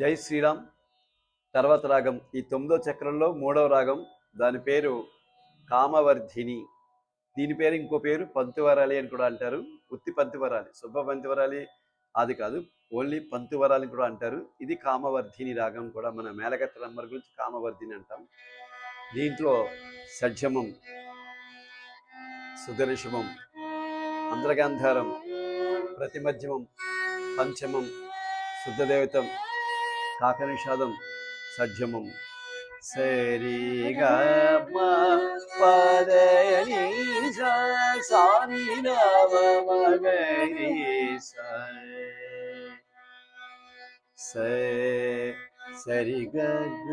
జై శ్రీరామ్. తర్వాత రాగం ఈ 9వ చక్రంలో 3వ రాగం. దాని పేరు కామవర్ధిని. దీని పేరు ఇంకో పేరు పంతువరాలి అని కూడా అంటారు. ఉత్తి పంతువరాలి, శుభ పంతువరాలి అది కాదు, ఓన్లీ పంతువరాలి కూడా అంటారు. ఇది కామవర్ధిని రాగం కూడా. మన మేళకత్త నంబర్ గురించి కామవర్ధిని అంటాం. దీంట్లో షడ్జమం, సుదర్శమం, అంతర్గాంధారం, ప్రతిమధ్యమం, పంచమం, శుద్ధదేవతం, కాకనిషాదం, షడ్జమం. సరి గ మ పద ని స సా ని ద వ మ గ రి స సరి గ గ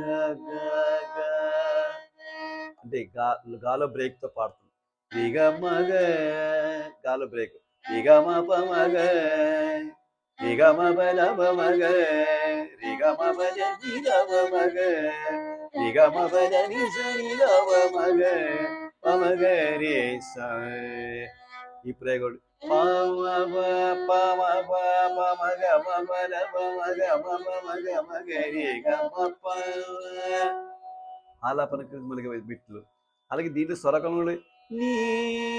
గ గ అంటే గాలో బ్రేక్ తో పాడుతుంది. రిగ మగ గాలో బ్రేక్, రిగ మ ప మగ, రిగ మ ప ద ప మగ, రిగ మ ప ద ని ద ప మగ, రిగ మ ప ద ని స ని ద ప మగ, ప మగ రి స. ఈ ప్రయోగం ప మ ప ప మ ప ప మగ మ ప ద ప మగ మ ప మగ మగ రి గ మ ప. ఆలాపనకు మనకి బిట్లు. అలాగే దీంట్లో స్వరకములు నీ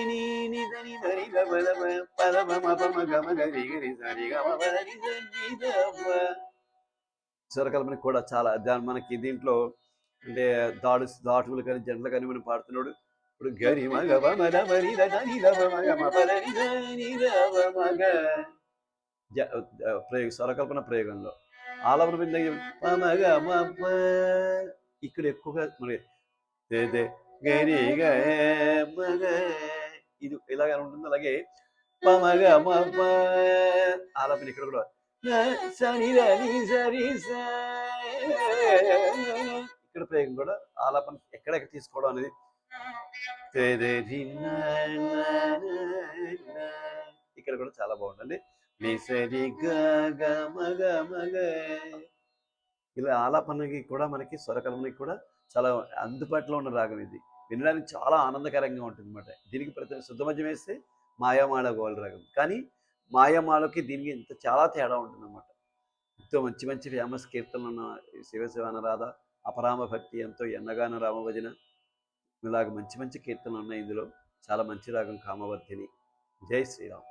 నీ ని ద ని ద ని ద ప ద ప ప ద ప మ ప మ గ మ గ రి గ రి స రి గ మ ప ద ని ద ని ద ప. స్వరకల్పన కూడా చాలా మనకి దీంట్లో అంటే దాటువులు కానీ జంటలు కానీ మనం పాడుతున్నాడు. ఇప్పుడు గరి మగ ప మ ద ప ని ద ద ని ద ప మగ మ ప ద ని ద ని ద ప మగ. స్వరకల్పన ప్రయోగంలో ఆలవన బింద ప మగ మ ప ఇక్కడ ఎక్కువగా మరి గరి గ మగ ఇది ఇలాగ ఉంటుంది. అలాగే ప మగ మ ప ఆలాపన ఇక్కడ కూడా ఇక్కడ ప్రయోగం కూడా ఆలాపన ఎక్కడెక్కడ తీసుకోవడం అనేది ఇక్కడ కూడా చాలా బాగుంటుంది. ఇలా ఆలాపనకి కూడా మనకి స్వరకల్పనకి కూడా చాలా అందుబాటులో ఉన్న రాగం ఇది. వినడానికి చాలా ఆనందకరంగా ఉంటుంది అనమాట. దీనికి ప్రతి శుద్ధమధ్యం వేస్తే మాయామాల గోల రాగం, కానీ మాయామాలకి దీనికి ఇంత చాలా తేడా ఉంటుంది అన్నమాట. ఎంతో మంచి మంచి ఫేమస్ కీర్తనలు ఉన్న శివశివన రాధ, అపరామ భక్తి, ఎంతో ఎన్నగాన రామభజన, ఇలాగ మంచి మంచి కీర్తనలు ఉన్నాయి ఇందులో. చాలా మంచి రాగం కామవర్ధిని. జై శ్రీరామ్.